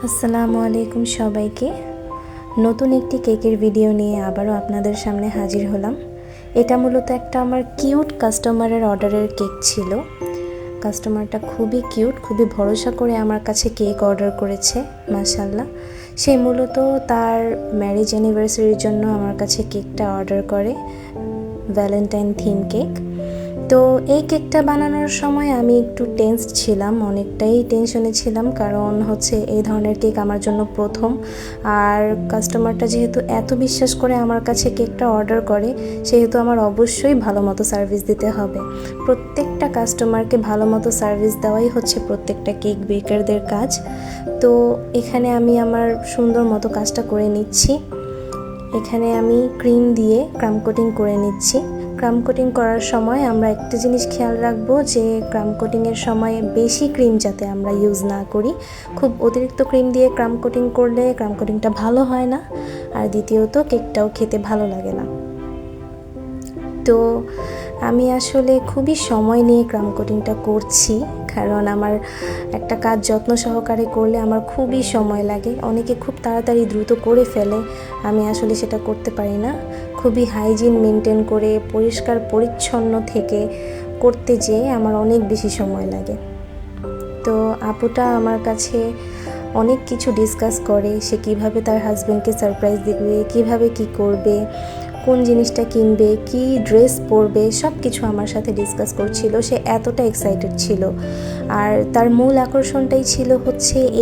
আসসালামু আলাইকুম সবাইকে। নতুন একটি কেকের ভিডিও নিয়ে আবারও আপনাদের সামনে হাজির হলাম। এটা মূলত একটা আমার কিউট কাস্টমারের অর্ডারের কেক ছিল। কাস্টমারটা খুবই কিউট, খুবই ভরসা করে আমার কাছে কেক অর্ডার করেছে। মাশাআল্লাহ, সে মূলত তার ম্যারেজ অ্যানিভার্সারির জন্য আমার কাছে কেকটা অর্ডার করে, ভ্যালেন্টাইন থিম কেক। তো এই কেকটা বানানোর সময় আমি একটু টেনসড ছিলাম, অনেকটাই টেনশনে ছিলাম, কারণ এই ধরনের কেক আমার জন্য প্রথম। আর কাস্টমারটা যেহেতু এত বিশ্বাস করে আমার কাছে কেকটা অর্ডার করে, সেহেতু আমার অবশ্যই ভালো মতো সার্ভিস দিতে হবে। প্রত্যেকটা কাস্টমারকে ভালো মতো সার্ভিস দেওয়াই প্রত্যেকটা কেক বেকারদের কাজ। তো এখানে আমি আমার সুন্দর মতো কাজটা করে নিচ্ছি। এখানে আমি ক্রিম দিয়ে ক্রাম কোটিং করে নিচ্ছি। ক্রাম কোটিং করার সময় আমরা একটা জিনিস খেয়াল রাখবো যে ক্রাম কোটিংয়ের সময় বেশি ক্রিম যাতে আমরা ইউজ না করি। খুব অতিরিক্ত ক্রিম দিয়ে ক্রাম কোটিং করলে ক্রাম কোটিংটা ভালো হয় না, আর দ্বিতীয়ত কেকটাও খেতে ভালো লাগে না। তো আমি আসলে খুবই সময় নিয়ে ক্রাম কোটিংটা করছি, কারণ আমার একটা কাজ যত্ন সহকারে করলে আমার খুবই সময় লাগে। অনেকে খুব তাড়াতাড়ি দ্রুত করে ফেলে, আমি আসলে সেটা করতে পারি না। খুবই হাইজিন মেনটেন করে পরিষ্কার পরিচ্ছন্ন থেকে করতে যেয়ে আমার অনেক বেশি সময় লাগে। তো আপুটা আমার কাছে অনেক কিছু ডিসকাস করে, সে কিভাবে তার হাজব্যান্ডকে সারপ্রাইজ দিবে, কিভাবে কি করবে, কোন জিনিসটা কিনবে, কি ড্রেস পরবে, সব কিছু আমার সাথে ডিসকাস করছিল। সে এতটা এক্সাইটেড ছিল, আর তার মূল আকর্ষণটাই ছিল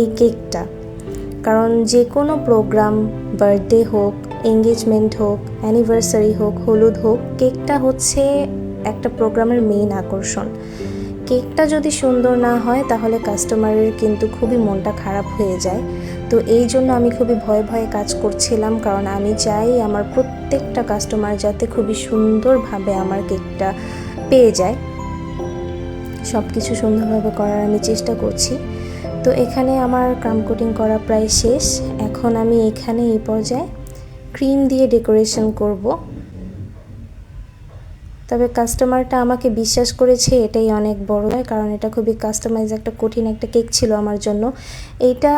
এই কেকটা। কারণ যে কোনো প্রোগ্রাম, বার্থডে হোক, এঙ্গেজমেন্ট হোক, অ্যানিভার্সারি হোক, হলুদ হোক, কেকটা একটা প্রোগ্রামের মেইন আকর্ষণ। কেকটা যদি সুন্দর না হয় তাহলে কাস্টমারের কিন্তু খুবই মনটা খারাপ হয়ে যায়। তো এই জন্য আমি খুবই ভয়ে ভয়ে কাজ করছিলাম, কারণ আমি চাই আমার প্রত্যেকটা কাস্টমার যাতে খুবই সুন্দরভাবে আমার কেকটা পেয়ে যায়। সব কিছু সুন্দরভাবে করার আমি চেষ্টা করছি। তো এখানে আমার ক্রাম কোটিং করা প্রায় শেষ। এখন আমি এখানে এই পর্যায়ে ক্রিম দিয়ে ডেকোরেশন করব। তবে কাস্টমারটা আমাকে বিশ্বাস করেছে, এটাই অনেক বড় হয়, কারণ এটা খুবই কাস্টমাইজ একটা কঠিন একটা কেক ছিল আমার জন্য। এইটা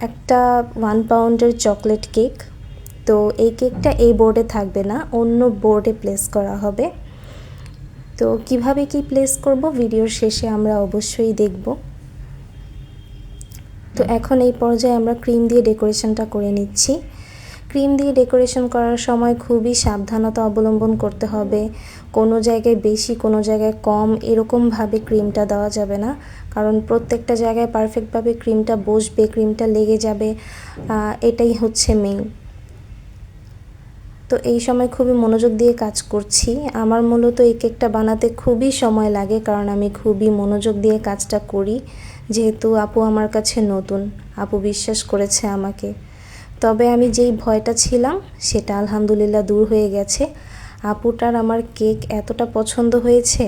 একটা 1 পাউন্ডের চকলেট কেক। তো এই কেকটা এই বোর্ডে থাকবে না, অন্য বোর্ডে প্লেস করা হবে। তো কিভাবে কি প্লেস করব ভিডিওর শেষে আমরা অবশ্যই দেখব। তো এখন এই পর্যায়ে আমরা ক্রিম দিয়ে ডেকোরেশনটা করে নিচ্ছি। ক্রিম দিয়ে ডেকোরেশন করার সময় খুবই সাবধানতা অবলম্বন করতে হবে। কোনো জায়গায় বেশি, কোনো জায়গায় কম, এরকমভাবে ক্রিমটা দেওয়া যাবে না, কারণ প্রত্যেকটা জায়গায় পারফেক্টভাবে ক্রিমটা বসবে, ক্রিমটা লেগে যাবে, এটাই মেইন। তো এই সময় খুবই মনোযোগ দিয়ে কাজ করছি। আমার মূলত এই কেকটা বানাতে খুবই সময় লাগে, কারণ আমি খুবই মনোযোগ দিয়ে কাজটা করি। যেহেতু আপু আমার কাছে নতুন, আপু বিশ্বাস করেছে আমাকে। তবে আমি যেই ভয়টা ছিলাম সেটা আলহামদুলিল্লাহ দূর হয়ে গেছে। আপুটার আমার কেক এতটা পছন্দ হয়েছে,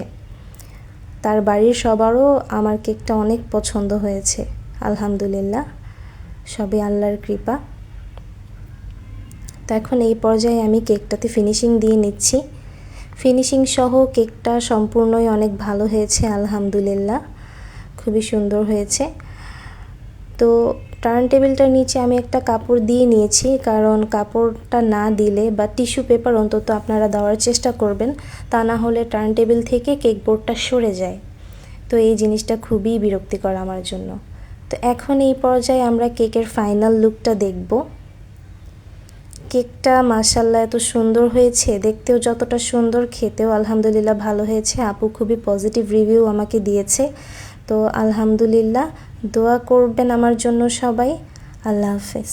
তার বাড়ির সবারও আমার কেকটা অনেক পছন্দ হয়েছে। আলহামদুলিল্লাহ, সবই আল্লাহর কৃপা। তো এখন এই পর্যায়ে আমি কেকটাতে ফিনিশিং দিয়ে নিচ্ছি। ফিনিশিং সহ কেকটা সম্পূর্ণই অনেক ভালো হয়েছে, আলহামদুলিল্লাহ, খুবই সুন্দর হয়েছে। তো টার্ন টেবিলটার নিচে আমি একটা কাপড় দিয়ে নিয়েছি, কারণ কাপড়টা না দিলে বা টিস্যু পেপার অন্তত আপনারা দেওয়ার চেষ্টা করবেন, তা না হলে টার্ন টেবিল থেকে কেক বোর্ডটা সরে যায়। তো এই জিনিসটা খুবই বিরক্তিকর আমার জন্য। তো এখন এই পর্যায়ে আমরা কেকের ফাইনাল লুকটা দেখব। কেকটা মাশাআল্লাহ এত সুন্দর হয়েছে, দেখতেও যতটা সুন্দর, খেতেও আলহামদুলিল্লাহ ভালো হয়েছে। আপু খুবই পজিটিভ রিভিউ আমাকে দিয়েছে। তো আলহামদুলিল্লাহ, দোয়া করবেন আমার জন্য সবাই। আল্লাহ হাফেজ।